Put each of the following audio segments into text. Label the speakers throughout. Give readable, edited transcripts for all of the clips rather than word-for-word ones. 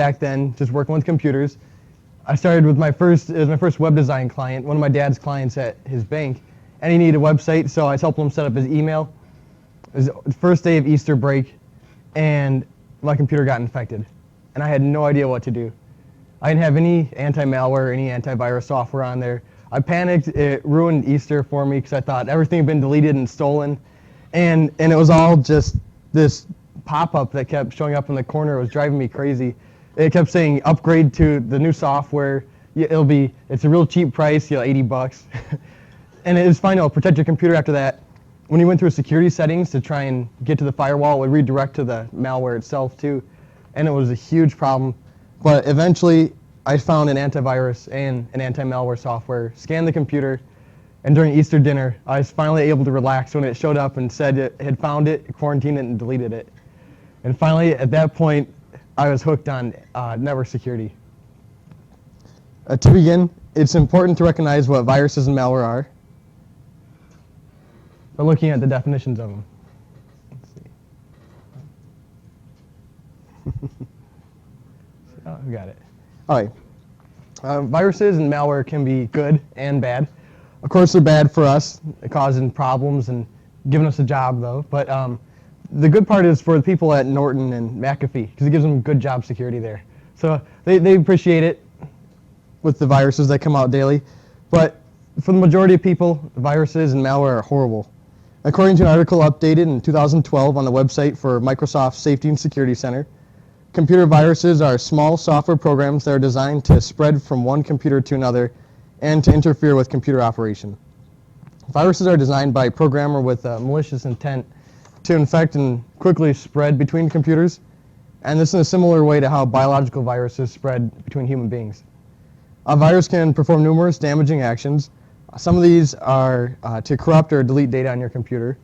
Speaker 1: back then, just working with computers. I started with my first web design client, one of my dad's clients at his bank, and he needed a website, so I helped him set up his email. It was the first day of Easter break, and my computer got infected, and I had no idea what to do. I didn't have any anti-malware, any antivirus software on there. I panicked. It ruined Easter for me because I thought everything had been deleted and stolen, and it was all just this pop-up that kept showing up in the corner. It was driving me crazy. It kept saying upgrade to the new software. It's a real cheap price, $80. And it was fine. It'll protect your computer after that. When you went through security settings to try and get to the firewall, it would redirect to the malware itself too. And it was a huge problem. But eventually, I found an antivirus and an anti-malware software, scanned the computer, and during Easter dinner, I was finally able to relax when it showed up and said it had found it, quarantined it, and deleted it. And finally, at that point, I was hooked on network security. To begin, it's important to recognize what viruses and malware are by looking at the definitions of them. Let's see. Oh, we got it. All right. Viruses and malware can be good and bad. Of course, they're bad for us, causing problems and giving us a job, though. But the good part is for the people at Norton and McAfee, because it gives them good job security there. So they appreciate it with the viruses that come out daily. But for the majority of people, viruses and malware are horrible. According to an article updated in 2012 on the website for Microsoft Safety and Security Center, computer viruses are small software programs that are designed to spread from one computer to another and to interfere with computer operation. Viruses are designed by a programmer with a malicious intent to infect and quickly spread between computers, and this in a similar way to how biological viruses spread between human beings. A virus can perform numerous damaging actions. Some of these are to corrupt or delete data on your computer,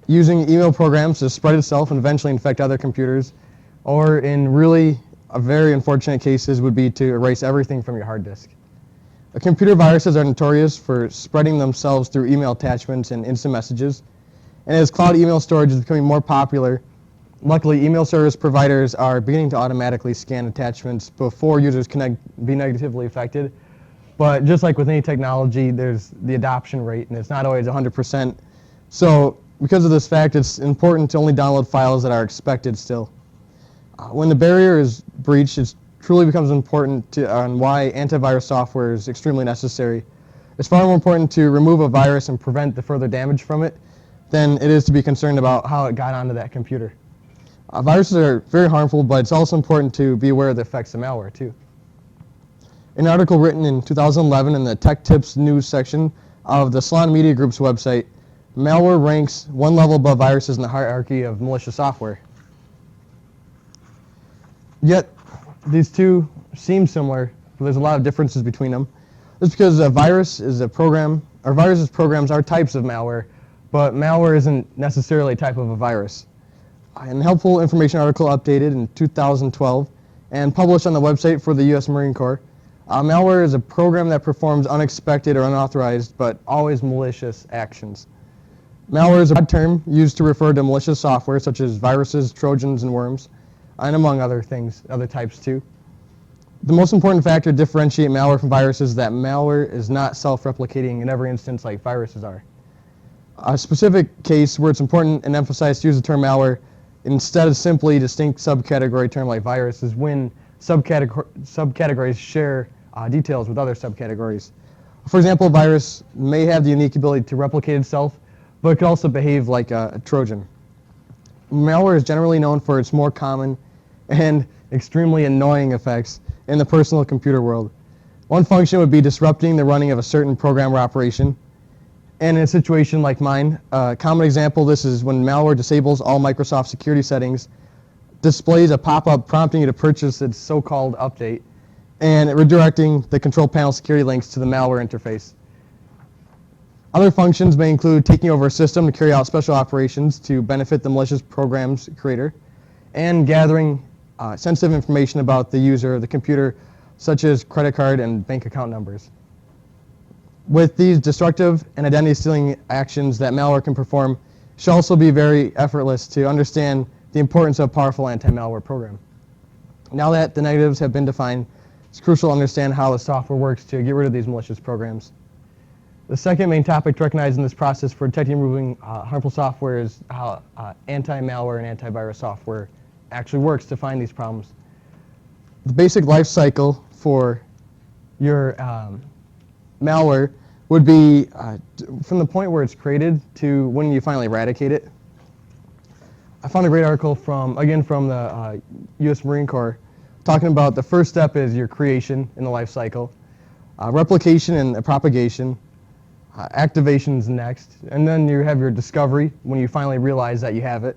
Speaker 1: using email programs to spread itself and eventually infect other computers, or in really very unfortunate cases would be to erase everything from your hard disk. Computer viruses are notorious for spreading themselves through email attachments and instant messages. And as cloud email storage is becoming more popular, luckily email service providers are beginning to automatically scan attachments before users can be negatively affected. But just like with any technology, there's the adoption rate, and it's not always 100%. So because of this fact, it's important to only download files that are expected still. When the barrier is breached, it truly becomes important on why antivirus software is extremely necessary. It's far more important to remove a virus and prevent the further damage from it than it is to be concerned about how it got onto that computer. Viruses are very harmful, but it's also important to be aware of the effects of malware too. An article written in 2011 in the Tech Tips news section of the Salon Media Group's website, malware ranks one level above viruses in the hierarchy of malicious software. Yet, these two seem similar, but there's a lot of differences between them. That's because a virus is a program, or viruses programs are types of malware, but malware isn't necessarily a type of a virus. An helpful information article updated in 2012 and published on the website for the U.S. Marine Corps, malware is a program that performs unexpected or unauthorized, but always malicious actions. Malware is a broad term used to refer to malicious software such as viruses, trojans, and worms, and among other things, other types too. The most important factor to differentiate malware from viruses is that malware is not self-replicating in every instance like viruses are. A specific case where it's important and emphasized to use the term malware instead of simply a distinct subcategory term like virus is when subcategories share details with other subcategories. For example, a virus may have the unique ability to replicate itself, but it could also behave like a Trojan. Malware is generally known for its more common and extremely annoying effects in the personal computer world. One function would be disrupting the running of a certain program or operation. And in a situation like mine, a common example of this is when malware disables all Microsoft security settings, displays a pop-up prompting you to purchase its so-called update, and redirecting the control panel security links to the malware interface. Other functions may include taking over a system to carry out special operations to benefit the malicious program's creator, and gathering sensitive information about the user of the computer, such as credit card and bank account numbers. With these destructive and identity-stealing actions that malware can perform, it should also be very effortless to understand the importance of a powerful anti-malware program. Now that the negatives have been defined, it's crucial to understand how the software works to get rid of these malicious programs. The second main topic to recognize in this process for detecting and removing harmful software is how anti-malware and antivirus software actually works to find these problems. The basic life cycle for your malware would be from the point where it's created to when you finally eradicate it. I found a great article from the U.S. Marine Corps talking about the first step is your creation in the life cycle, replication and propagation, activation is next, and then you have your discovery when you finally realize that you have it,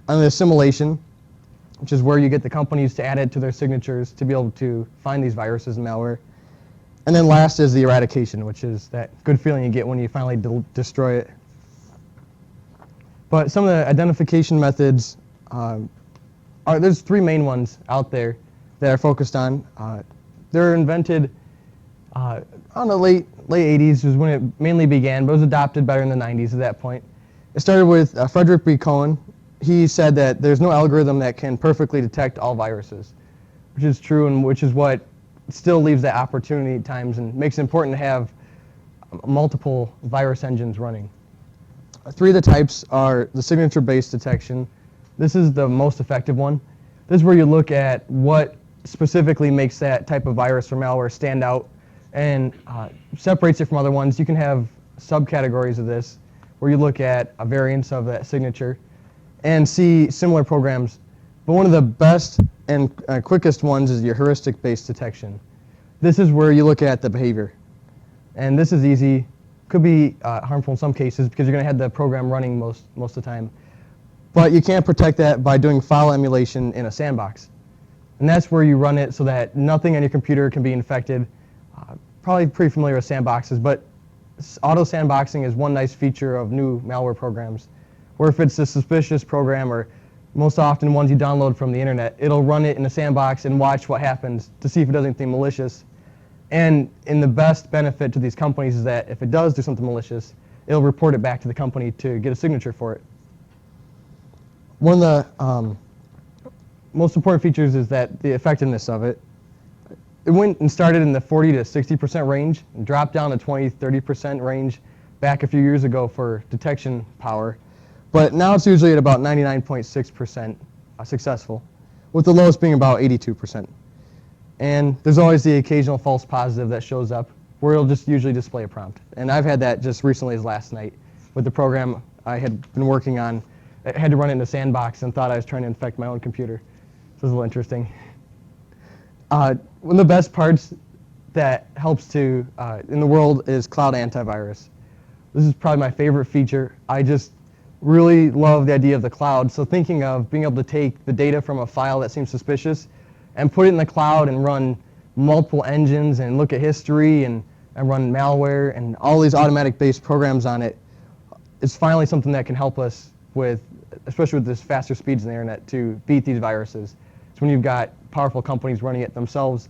Speaker 1: and the assimilation, which is where you get the companies to add it to their signatures to be able to find these viruses and malware. And then last is the eradication, which is that good feeling you get when you finally destroy it. But some of the identification methods there's three main ones out there that are focused on. They're invented on the late 80s was when it mainly began, but it was adopted better in the 90s at that point. It started with Frederick B. Cohen. He said that there's no algorithm that can perfectly detect all viruses, which is true and which is what still leaves that opportunity at times and makes it important to have multiple virus engines running. Three of the types are the signature-based detection. This is the most effective one. This is where you look at what specifically makes that type of virus or malware stand out and separates it from other ones. You can have subcategories of this where you look at a variance of that signature and see similar programs. But one of the best and quickest ones is your heuristic-based detection. This is where you look at the behavior. And this is easy. Could be harmful in some cases because you're going to have the program running most of the time. But you can't protect that by doing file emulation in a sandbox. And that's where you run it so that nothing on your computer can be infected. Probably pretty familiar with sandboxes, but auto sandboxing is one nice feature of new malware programs, where if it's a suspicious program or most often ones you download from the internet, it'll run it in a sandbox and watch what happens to see if it does anything malicious. And in the best benefit to these companies is that if it does do something malicious, it'll report it back to the company to get a signature for it. One of the most important features is that the effectiveness of it. It went and started in the 40 to 60% range and dropped down to 20-30% range back a few years ago for detection power. But now it's usually at about 99.6% successful, with the lowest being about 82%. And there's always the occasional false positive that shows up where it'll just usually display a prompt. And I've had that just recently as last night with the program I had been working on. I had to run it in a sandbox and thought I was trying to infect my own computer. So it was a little interesting. One of the best parts that helps to in the world is cloud antivirus. This is probably my favorite feature. I just really love the idea of the cloud. So thinking of being able to take the data from a file that seems suspicious and put it in the cloud and run multiple engines and look at history and run malware and all these automatic-based programs on it, it's finally something that can help us with, especially with this faster speeds in the internet, to beat these viruses. It's when you've got powerful companies running it themselves.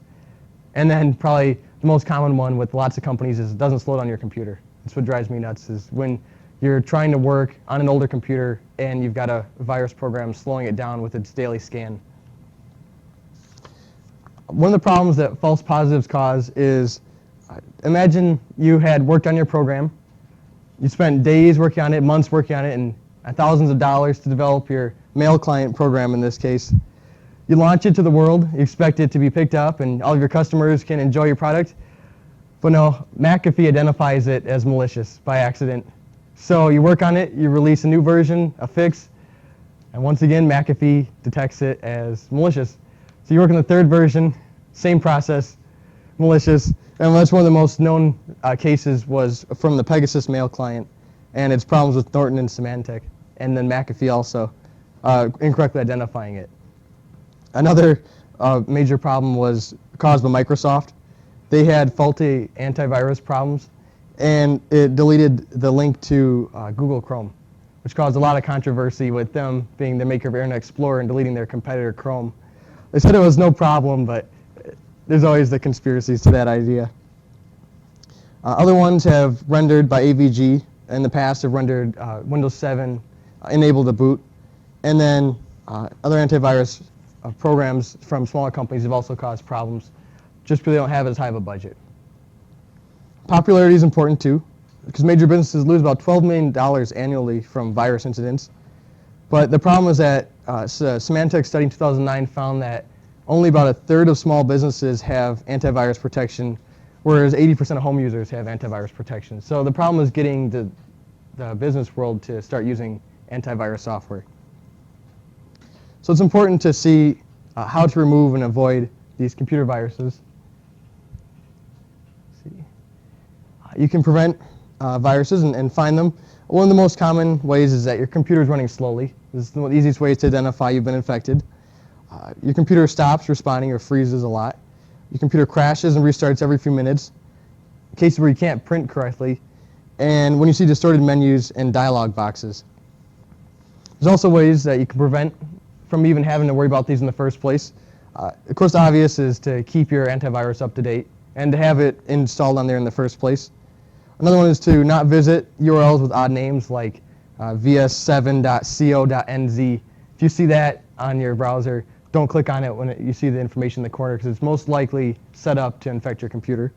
Speaker 1: And then probably the most common one with lots of companies is it doesn't slow down your computer. That's what drives me nuts, is when you're trying to work on an older computer and you've got a virus program slowing it down with its daily scan. One of the problems that false positives cause is, imagine you had worked on your program, you spent days working on it, months working on it, and thousands of dollars to develop your mail client program in this case. You launch it to the world, you expect it to be picked up and all of your customers can enjoy your product, but no, McAfee identifies it as malicious by accident. So you work on it, you release a new version, a fix, and once again McAfee detects it as malicious. So you work on the third version, same process, malicious, and that's one of the most known cases was from the Pegasus mail client and its problems with Norton and Symantec, and then McAfee also incorrectly identifying it. Another major problem was caused by Microsoft. They had faulty antivirus problems, and it deleted the link to Google Chrome, which caused a lot of controversy with them being the maker of Internet Explorer and deleting their competitor Chrome. They said it was no problem, but there's always the conspiracies to that idea. Other ones have rendered by AVG in the past have rendered Windows 7 enabled to boot, and then other antivirus programs from smaller companies have also caused problems just because they don't have as high of a budget. Popularity is important too, because major businesses lose about $12 million annually from virus incidents. But the problem is that Symantec study in 2009 found that only about a third of small businesses have antivirus protection, whereas 80% of home users have antivirus protection. So the problem is getting the business world to start using antivirus software. So it's important to see how to remove and avoid these computer viruses. Let's see. You can prevent viruses and find them. One of the most common ways is that your computer is running slowly. This is the easiest way to identify you've been infected. Your computer stops responding or freezes a lot. Your computer crashes and restarts every few minutes. Cases where you can't print correctly. And when you see distorted menus and dialog boxes. There's also ways that you can prevent from even having to worry about these in the first place. Of course, the obvious is to keep your antivirus up to date and to have it installed on there in the first place. Another one is to not visit URLs with odd names like vs7.co.nz. If you see that on your browser, don't click on it when you see the information in the corner, because it's most likely set up to infect your computer.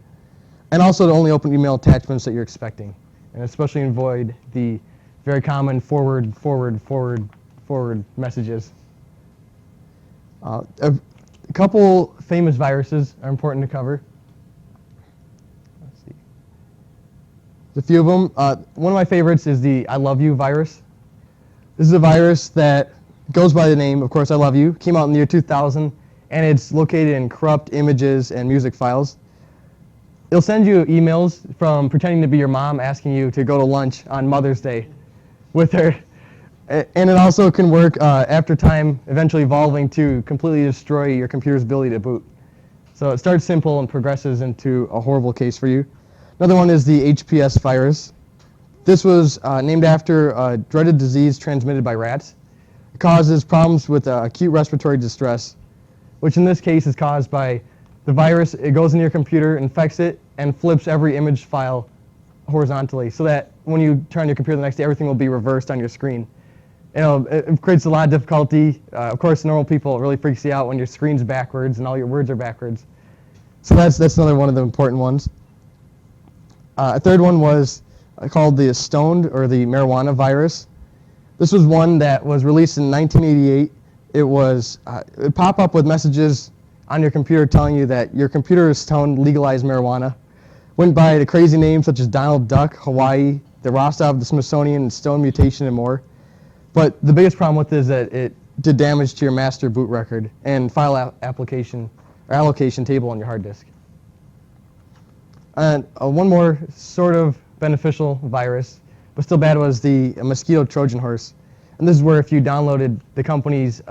Speaker 1: And also to only open email attachments that you're expecting, and especially avoid the very common forward messages. A couple famous viruses are important to cover. Let's see. There's a few of them. One of my favorites is the I Love You virus. This is a virus that goes by the name, of course, I Love You. Came out in the year 2000, and it's located in corrupt images and music files. It'll send you emails from pretending to be your mom, asking you to go to lunch on Mother's Day with her. And it also can work after time, eventually evolving to completely destroy your computer's ability to boot. So it starts simple and progresses into a horrible case for you. Another one is the HPS virus. This was named after a dreaded disease transmitted by rats. It causes problems with acute respiratory distress, which in this case is caused by the virus. It goes into your computer, infects it, and flips every image file horizontally, so that when you turn on your computer the next day, everything will be reversed on your screen. It creates a lot of difficulty. Of course, normal people, it really freaks you out when your screen's backwards and all your words are backwards. So that's another one of the important ones. A third one was called the stoned or the marijuana virus. This was one that was released in 1988. It pop up with messages on your computer telling you that your computer is stoned, legalized marijuana. Went by the crazy names such as Donald Duck, Hawaii, the Rostov, the Smithsonian, Stone Mutation, and more. But the biggest problem with it is that it did damage to your master boot record and file allocation table on your hard disk. And one more sort of beneficial virus, but still bad, was the mosquito Trojan horse. And this is where if you downloaded the company's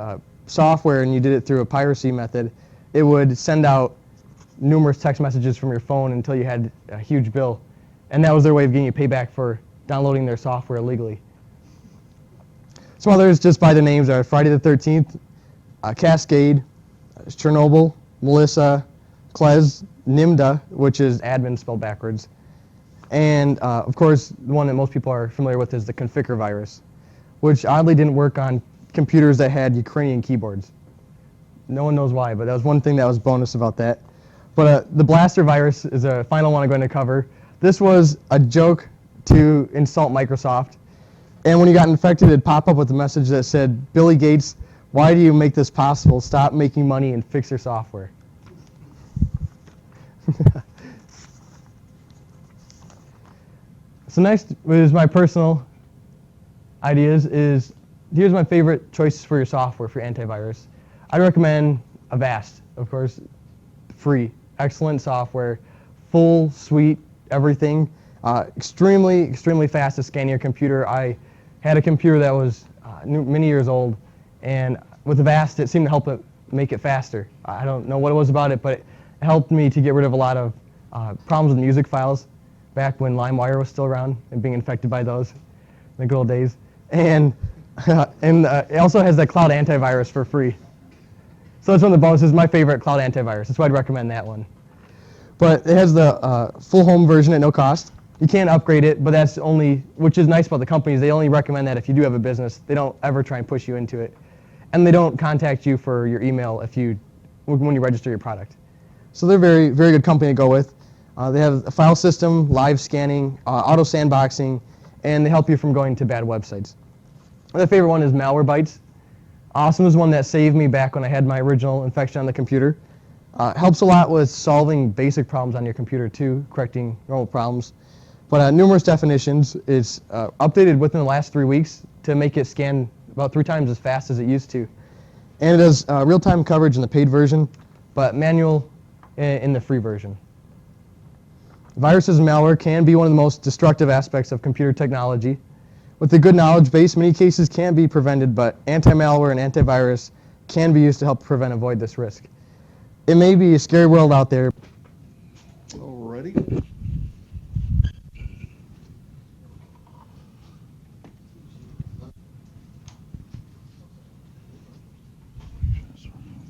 Speaker 1: software and you did it through a piracy method, it would send out numerous text messages from your phone until you had a huge bill. And that was their way of getting you payback for downloading their software illegally. Some others, just by the names, are Friday the 13th, Cascade, Chernobyl, Melissa, Klez, Nimda, which is admin spelled backwards. And, of course, the one that most people are familiar with is the Configure virus, which oddly didn't work on computers that had Ukrainian keyboards. No one knows why, but that was one thing that was bonus about that. But the Blaster virus is a final one I'm going to cover. This was a joke to insult Microsoft. And when you got infected, it'd pop up with a message that said, Billy Gates, why do you make this possible? Stop making money and fix your software. So next is my personal ideas. Here's my favorite choices for your software for antivirus. I'd recommend Avast, of course, free, excellent software, full suite, everything, extremely fast to scan your computer. I had a computer that was many years old, and with Avast, it seemed to help it make it faster. I don't know what it was about it, but it helped me to get rid of a lot of problems with music files back when LimeWire was still around and being infected by those in the good old days. And it also has the cloud antivirus for free. So that's one of the bonuses. My favorite cloud antivirus. That's why I'd recommend that one. But it has the full home version at no cost. You can't upgrade it, but that's only, which is nice about the companies, they only recommend that if you do have a business. They don't ever try and push you into it. and they don't contact you for your email when you register your product. So they're very, very good company to go with. They have a file system, live scanning, auto sandboxing, and they help you from going to bad websites. My favorite one is Malwarebytes. Awesome is one that saved me back when I had my original infection on the computer. Helps a lot with solving basic problems on your computer too, correcting normal problems. But numerous definitions. It's updated within the last 3 weeks to make it scan about 3 times as fast as it used to. And it does real-time coverage in the paid version, but manual in the free version. Viruses and malware can be one of the most destructive aspects of computer technology. With a good knowledge base, many cases can be prevented, but anti-malware and antivirus can be used to help prevent and avoid this risk. It may be a scary world out there.
Speaker 2: Alrighty.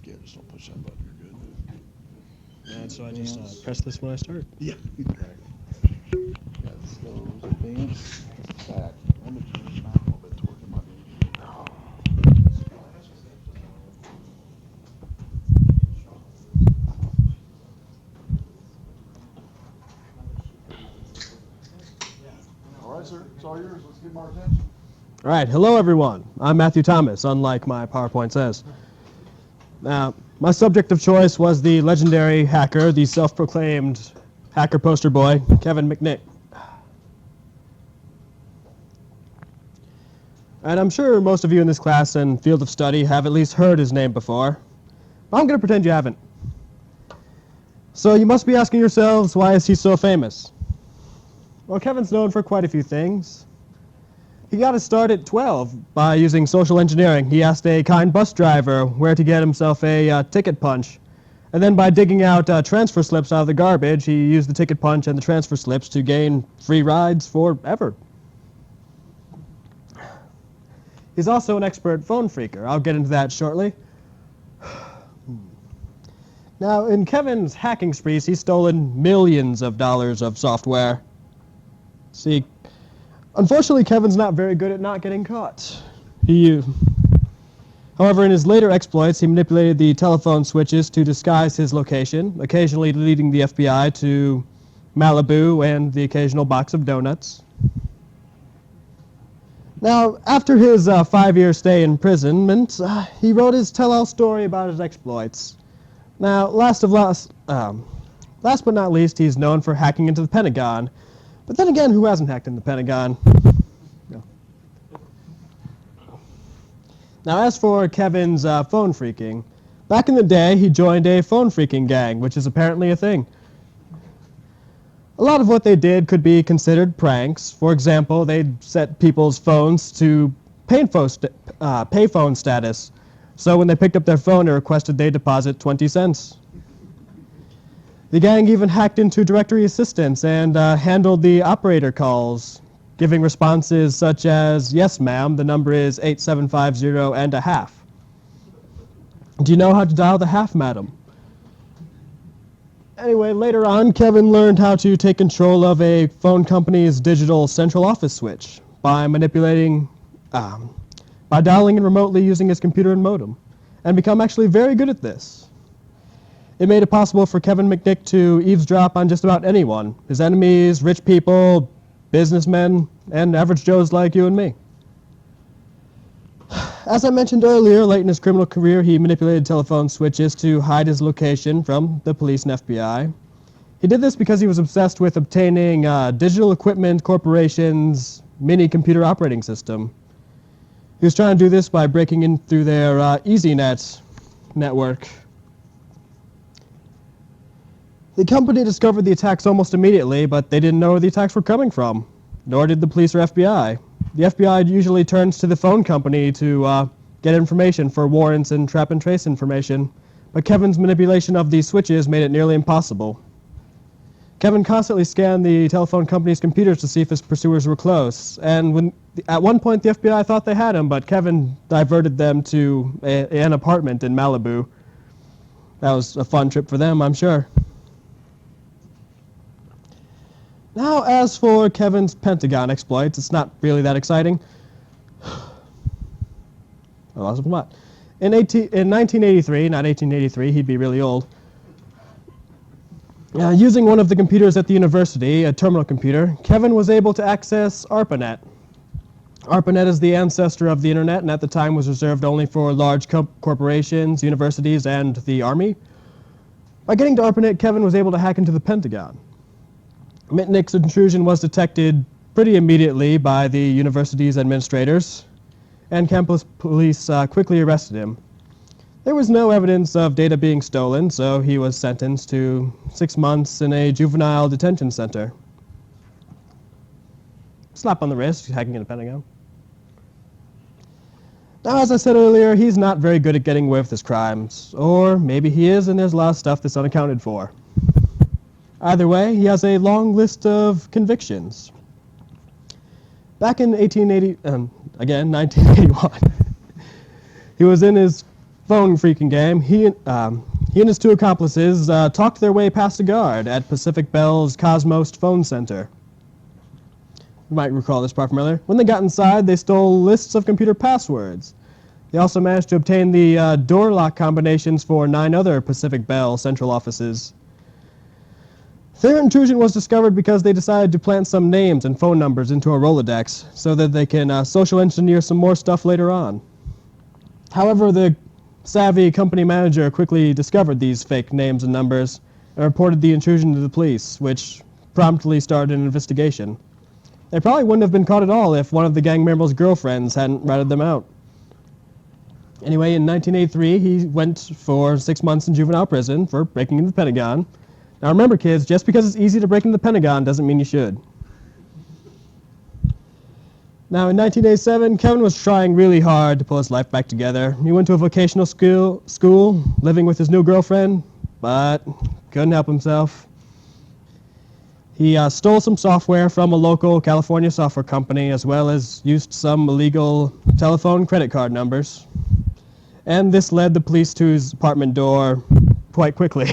Speaker 2: Yeah, just don't push that button. You're good.
Speaker 3: And so I just press this when I start.
Speaker 2: Yeah. That's slow, advance, back. I'm going to turn it back a little bit to work in my All right, sir. It's all yours. Let's get more attention.
Speaker 3: All right, hello everyone. I'm Matthew Thomas, unlike my PowerPoint says. Now, my subject of choice was the legendary hacker, the self-proclaimed hacker poster boy, Kevin McNick. And I'm sure most of you in this class and field of study have at least heard his name before. But I'm going to pretend you haven't. So you must be asking yourselves, why is he so famous? Well, Kevin's known for quite a few things. He got his start at 12 by using social engineering. He asked a kind bus driver where to get himself a ticket punch. And then by digging out transfer slips out of the garbage, he used the ticket punch and the transfer slips to gain free rides forever. He's also an expert phone phreaker. I'll get into that shortly. Now, in Kevin's hacking sprees, he's stolen millions of dollars of software. See, unfortunately, Kevin's not very good at not getting caught. However, in his later exploits, he manipulated the telephone switches to disguise his location, occasionally leading the FBI to Malibu and the occasional box of donuts. Now, after his 5-year stay in imprisonment, he wrote his tell-all story about his exploits. Now, last but not least, he's known for hacking into the Pentagon. But then again, who hasn't hacked in the Pentagon? No. Now, as for Kevin's phone phreaking, back in the day, he joined a phone phreaking gang, which is apparently a thing. A lot of what they did could be considered pranks. For example, they'd set people's phones to payphone status. So when they picked up their phone, it requested they deposit 20 cents. The gang even hacked into directory assistance and handled the operator calls, giving responses such as, "Yes, ma'am, the number is 8750 and a half." "Do you know how to dial the half, madam?" Anyway, later on, Kevin learned how to take control of a phone company's digital central office switch by dialing in remotely using his computer and modem, and become actually very good at this. It made it possible for Kevin McNick to eavesdrop on just about anyone, his enemies, rich people, businessmen, and average Joes like you and me. As I mentioned earlier, late in his criminal career, he manipulated telephone switches to hide his location from the police and FBI. He did this because he was obsessed with obtaining Digital Equipment Corporation's mini computer operating system. He was trying to do this by breaking in through their EasyNet network. The company discovered the attacks almost immediately, but they didn't know where the attacks were coming from, nor did the police or FBI. The FBI usually turns to the phone company to get information for warrants and trap and trace information, but Kevin's manipulation of these switches made it nearly impossible. Kevin constantly scanned the telephone company's computers to see if his pursuers were close, and at one point the FBI thought they had him, but Kevin diverted them to an apartment in Malibu. That was a fun trip for them, I'm sure. Now, as for Kevin's Pentagon exploits, it's not really that exciting. I lost a plot. In 1983, not 1883, he'd be really old, using one of the computers at the university, a terminal computer, Kevin was able to access ARPANET. ARPANET is the ancestor of the internet, and at the time was reserved only for large corporations, universities, and the army. By getting to ARPANET, Kevin was able to hack into the Pentagon. Mitnick's intrusion was detected pretty immediately by the university's administrators, and campus police quickly arrested him. There was no evidence of data being stolen, so he was sentenced to 6 months in a juvenile detention center. Slap on the wrist, hacking in the Pentagon. Now, as I said earlier, he's not very good at getting away with his crimes. Or maybe he is, and there's a lot of stuff that's unaccounted for. Either way, he has a long list of convictions. Back in 1981, he was in his phone phreaking game. He and his two accomplices talked their way past a guard at Pacific Bell's Cosmos Phone Center. You might recall this part from earlier. When they got inside, they stole lists of computer passwords. They also managed to obtain the door lock combinations for 9 other Pacific Bell central offices. Their intrusion was discovered because they decided to plant some names and phone numbers into a Rolodex so that they can social engineer some more stuff later on. However, the savvy company manager quickly discovered these fake names and numbers and reported the intrusion to the police, which promptly started an investigation. They probably wouldn't have been caught at all if one of the gang members' girlfriends hadn't ratted them out. Anyway, in 1983, he went for 6 months in juvenile prison for breaking into the Pentagon. Now remember, kids, just because it's easy to break into the Pentagon doesn't mean you should. Now, in 1987, Kevin was trying really hard to pull his life back together. He went to a vocational school, living with his new girlfriend, but couldn't help himself. He stole some software from a local California software company, as well as used some illegal telephone credit card numbers. And this led the police to his apartment door quite quickly.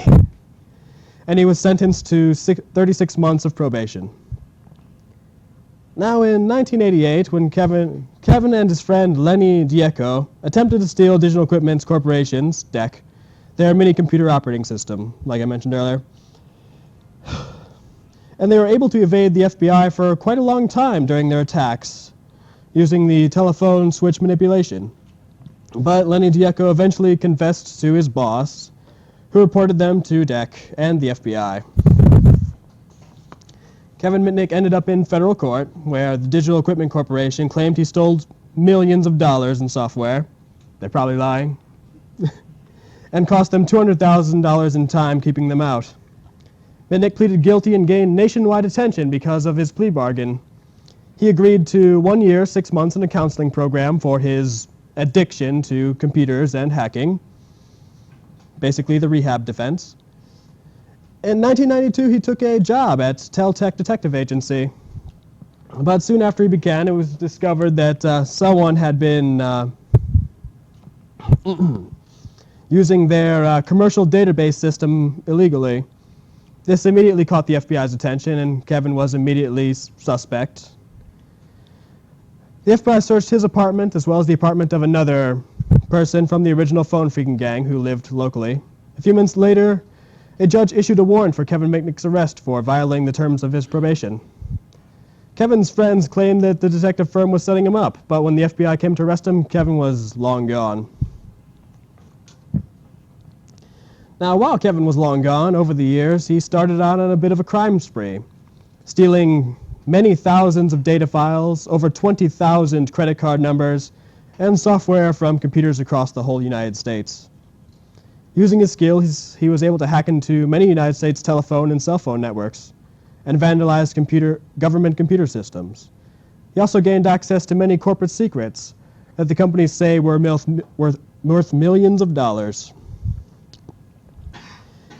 Speaker 3: And he was sentenced to 36 months of probation. Now, in 1988, when Kevin and his friend Lenny Diecko attempted to steal Digital Equipment Corporation's, DEC, their mini-computer operating system, like I mentioned earlier, and they were able to evade the FBI for quite a long time during their attacks, using the telephone switch manipulation. But Lenny Diecko eventually confessed to his boss, who reported them to DEC and the FBI. Kevin Mitnick ended up in federal court, where the Digital Equipment Corporation claimed he stole millions of dollars in software. They're probably lying. And cost them $200,000 in time keeping them out. Mitnick pleaded guilty and gained nationwide attention because of his plea bargain. He agreed to 1 year, 6 months in a counseling program for his addiction to computers and hacking, basically the rehab defense. In 1992, he took a job at Teltech Detective Agency. But soon after he began, it was discovered that someone had been using their commercial database system illegally. This immediately caught the FBI's attention, and Kevin was immediately suspect. The FBI searched his apartment as well as the apartment of another person from the original phone phreaking gang who lived locally. A few months later, a judge issued a warrant for Kevin Mitnick's arrest for violating the terms of his probation. Kevin's friends claimed that the detective firm was setting him up, but when the FBI came to arrest him, Kevin was long gone. Now, while Kevin was long gone, over the years, he started out on a bit of a crime spree, stealing many thousands of data files, over 20,000 credit card numbers, and software from computers across the whole United States. Using his skills, he was able to hack into many United States telephone and cell phone networks and vandalize government computer systems. He also gained access to many corporate secrets that the companies say were worth millions of dollars.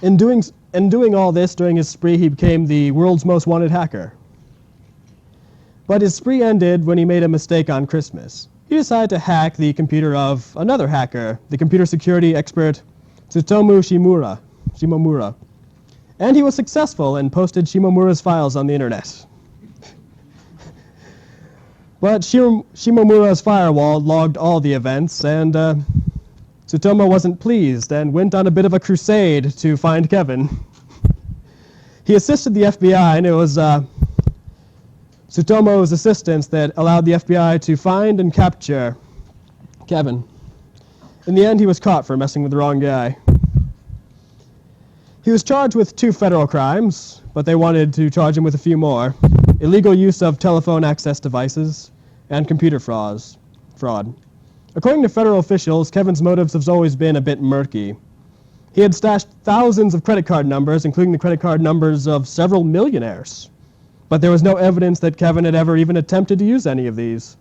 Speaker 3: In doing all this during his spree, he became the world's most wanted hacker. But his spree ended when he made a mistake on Christmas. He decided to hack the computer of another hacker, the computer security expert Tsutomu Shimomura. And he was successful and posted Shimomura's files on the internet. But Shimomura's firewall logged all the events, and Tsutomu wasn't pleased and went on a bit of a crusade to find Kevin. He assisted the FBI, and it was Tsutomu's assistance that allowed the FBI to find and capture Kevin. In the end, he was caught for messing with the wrong guy. He was charged with 2 federal crimes, but they wanted to charge him with a few more: illegal use of telephone access devices and computer fraud. According to federal officials, Kevin's motives have always been a bit murky. He had stashed thousands of credit card numbers, including the credit card numbers of several millionaires. But there was no evidence that Kevin had ever even attempted to use any of these.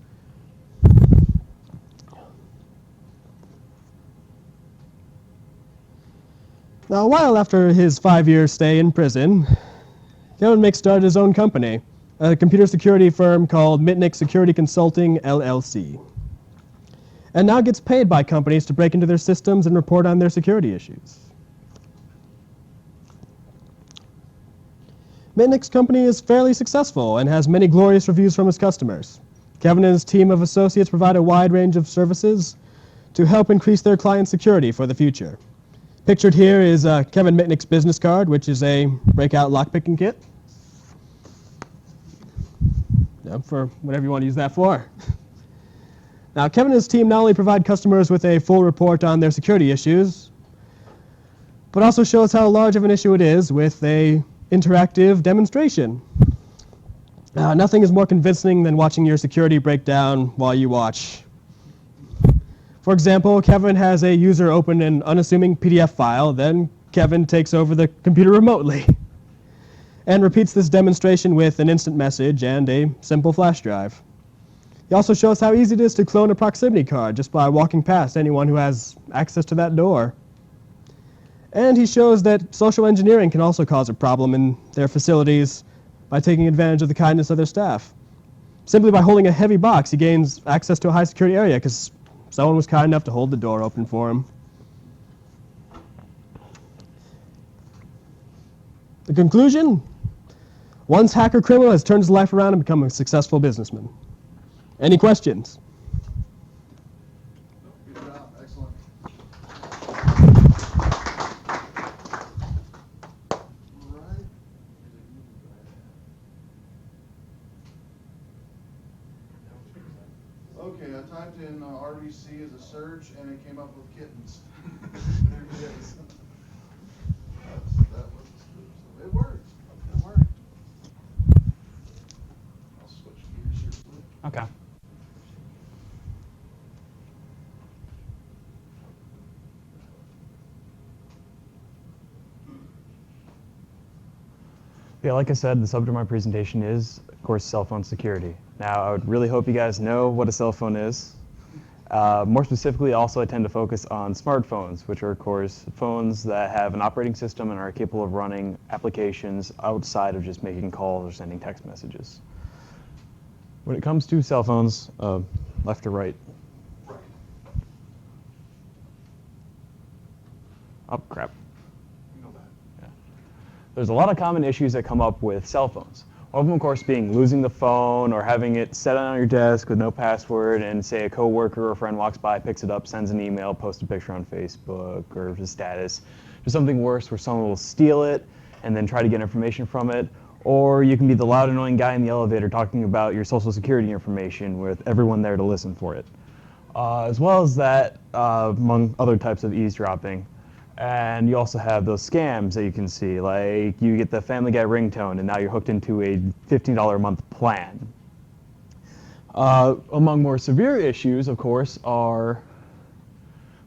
Speaker 3: Now, a while after his 5-year stay in prison, Kevin Mick started his own company, a computer security firm called Mitnick Security Consulting, LLC, and now gets paid by companies to break into their systems and report on their security issues. Mitnick's company is fairly successful and has many glorious reviews from his customers. Kevin and his team of associates provide a wide range of services to help increase their client security for the future. Pictured here is Kevin Mitnick's business card, which is a breakout lockpicking kit. For whatever you want to use that for. Now, Kevin and his team not only provide customers with a full report on their security issues, but also show us how large of an issue it is with a interactive demonstration. Nothing is more convincing than watching your security break down while you watch. For example, Kevin has a user open an unassuming PDF file, then Kevin takes over the computer remotely and repeats this demonstration with an instant message and a simple flash drive. He also shows how easy it is to clone a proximity card just by walking past anyone who has access to that door. And he shows that social engineering can also cause a problem in their facilities by taking advantage of the kindness of their staff. Simply by holding a heavy box, he gains access to a high security area because someone was kind enough to hold the door open for him. The conclusion? Once hacker criminal has turned his life around and become a successful businessman. Any questions?
Speaker 2: Good job. Excellent. All right. Okay, I typed in RVC as a search, and it came up with kittens. There it is. That was it worked. It worked. I'll switch gears here quick.
Speaker 1: Okay. Yeah, like I said, the subject of my presentation is, of course, cell phone security. Now, I would really hope you guys know what a cell phone is. More specifically, also, I tend to focus on smartphones, which are, of course, phones that have an operating system and are capable of running applications outside of just making calls or sending text messages. When it comes to cell phones, left to right.
Speaker 2: Right.
Speaker 1: Oh, crap.
Speaker 2: You know that.
Speaker 1: Yeah. There's a lot of common issues that come up with cell phones. One of them, of course, being losing the phone or having it set on your desk with no password, and say a coworker or friend walks by, picks it up, sends an email, posts a picture on Facebook or a status. There's something worse where someone will steal it and then try to get information from it. Or you can be the loud, annoying guy in the elevator talking about your social security information with everyone there to listen for it. As well as that, among other types of eavesdropping. And you also have those scams that you can see, like you get the Family Guy ringtone and now you're hooked into a $15 a month plan. Among more severe issues, of course, are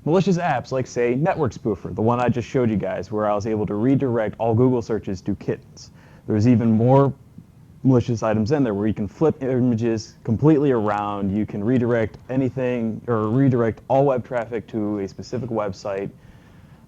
Speaker 1: malicious apps like, say, Network Spoofer, the one I just showed you guys, where I was able to redirect all Google searches to kittens. There's even more malicious items in there where you can flip images completely around, you can redirect anything, or redirect all web traffic to a specific website,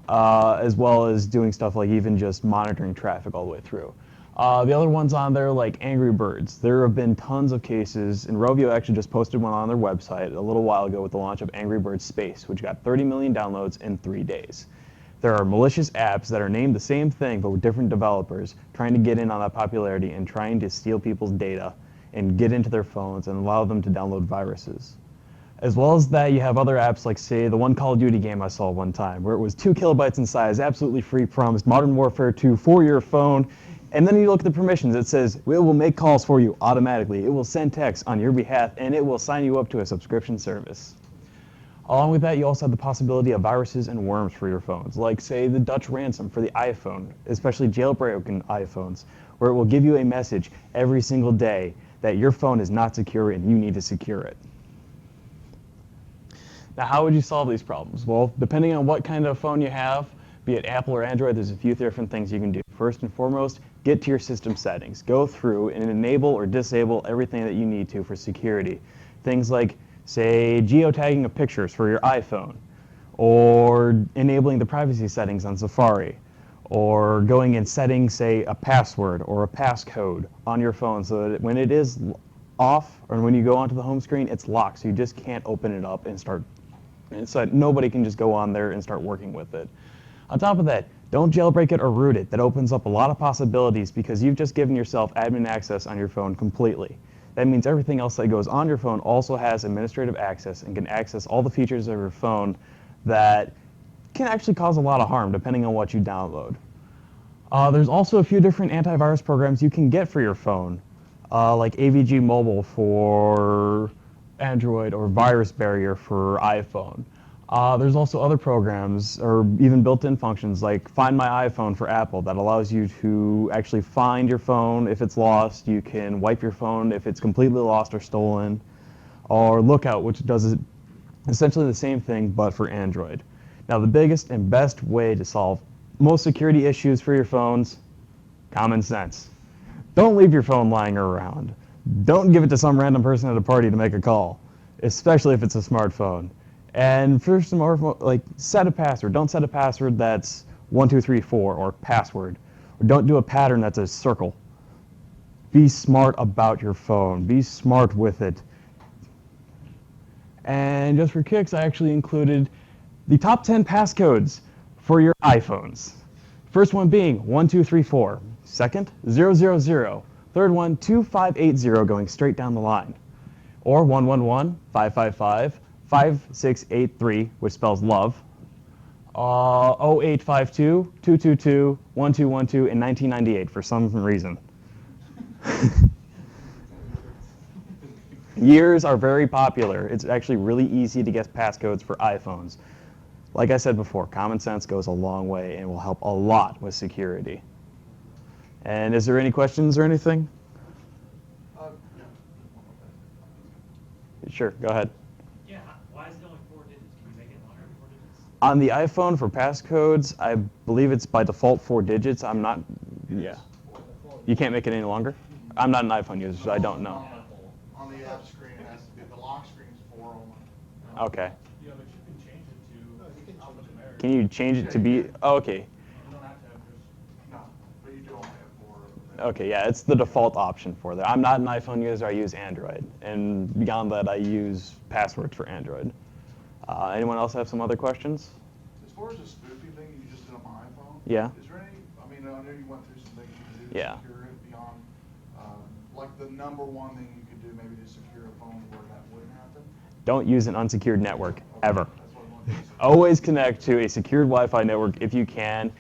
Speaker 1: as well as doing stuff like even just monitoring traffic all the way through. The other ones on there, like Angry Birds. There have been tons of cases, and Rovio actually just posted one on their website a little while ago with the launch of Angry Birds Space, which got 30 million downloads in 3 days. There are malicious apps that are named the same thing but with different developers trying to get in on that popularity and trying to steal people's data and get into their phones and allow them to download viruses.
Speaker 4: As well as that, you have other apps like, say, the one Call of Duty game I saw one time, where it was 2 kilobytes in size, absolutely free, promised Modern Warfare 2 for your phone. And then you look at the permissions. It says, it will make calls for you automatically. It will send texts on your behalf, and it will sign you up to a subscription service. Along with that, you also have the possibility of viruses and worms for your phones, like, say, the Dutch ransom for the iPhone, especially jailbroken iPhones, where it will give you a message every single day that your phone is not secure and you need to secure it. Now, how would you solve these problems? Well, depending on what kind of phone you have, be it Apple or Android, there's a few different things you can do. First and foremost, get to your system settings. Go through and enable or disable everything that you need to for security. Things like, say, geotagging of pictures for your iPhone, or enabling the privacy settings on Safari, or going and setting, say, a password or a passcode on your phone so that when it is off or when you go onto the home screen, it's locked, so you just can't open it up and start. And so nobody can just go on there and start working with it. On top of that, don't jailbreak it or root it. That opens up a lot of possibilities because you've just given yourself admin access on your phone completely. That means everything else that goes on your phone also has administrative access and can access all the features of your phone that can actually cause a lot of harm depending on what you download. There's also a few different antivirus programs you can get for your phone, like AVG Mobile for Android or Virus Barrier for iPhone. There's also other programs or even built-in functions like Find My iPhone for Apple that allows you to actually find your phone if it's lost. You can wipe your phone if it's completely lost or stolen. Or Lookout, which does essentially the same thing but for Android. Now, the biggest and best way to solve most security issues for your phones, common sense. Don't leave your phone lying around. Don't give it to some random person at a party to make a call, especially if it's a smartphone. And first, like, set a password. Don't set a password that's 1234 or password. Or don't do a pattern that's a circle. Be smart about your phone. Be smart with it. And just for kicks, I actually included the top 10 passcodes for your iPhones. First one being 1234. Second, 000. Third one, 2580 going straight down the line. Or 111, 555, 5683, which spells love. 0852, 222, 1212, and 1998 for some reason. Years are very popular. It's actually really easy to guess passcodes for iPhones. Like I said before, common sense goes a long way and will help a lot with security. And is there any questions or anything? Sure, go ahead.
Speaker 5: Yeah, why is it only 4 digits? Can you make it longer than 4 digits?
Speaker 4: On the iPhone for passcodes, I believe it's by default 4 digits. I'm not, yeah. You can't make it any longer? I'm not an iPhone user, so I don't know.
Speaker 2: On the app screen, it has to be, the lock screen's 4 only.
Speaker 4: Okay.
Speaker 5: Yeah, but you can change it to alphanumeric.
Speaker 4: Can you change it to be, oh, okay.
Speaker 5: You don't have to have just.
Speaker 2: No, but you do only have 4.
Speaker 4: Okay, yeah, it's the default option for that. I'm not an iPhone user, I use Android. And beyond that, I use passwords for Android. Anyone else have some other questions?
Speaker 2: As far as the spoofing thing you just did on my iPhone,
Speaker 4: Yeah.
Speaker 2: is there any, I mean, I know you went through some things you can do to
Speaker 4: Yeah.
Speaker 2: secure it beyond, like the number one thing you could do maybe to secure a phone where that wouldn't happen?
Speaker 4: Don't use an unsecured network, ever.
Speaker 2: That's what I wanted to say.
Speaker 4: Always connect to a secured Wi-Fi network if you can,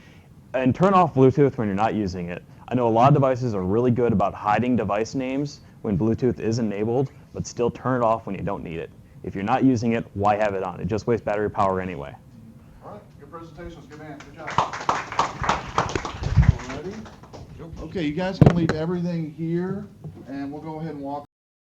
Speaker 4: and turn off Bluetooth when you're not using it. I know a lot of devices are really good about hiding device names when Bluetooth is enabled, but still turn it off when you don't need it. If you're not using it, why have it on? It just wastes battery power anyway.
Speaker 2: All right, good presentations, good man, good job. Ready? Okay, you guys can leave everything here, and we'll go ahead and walk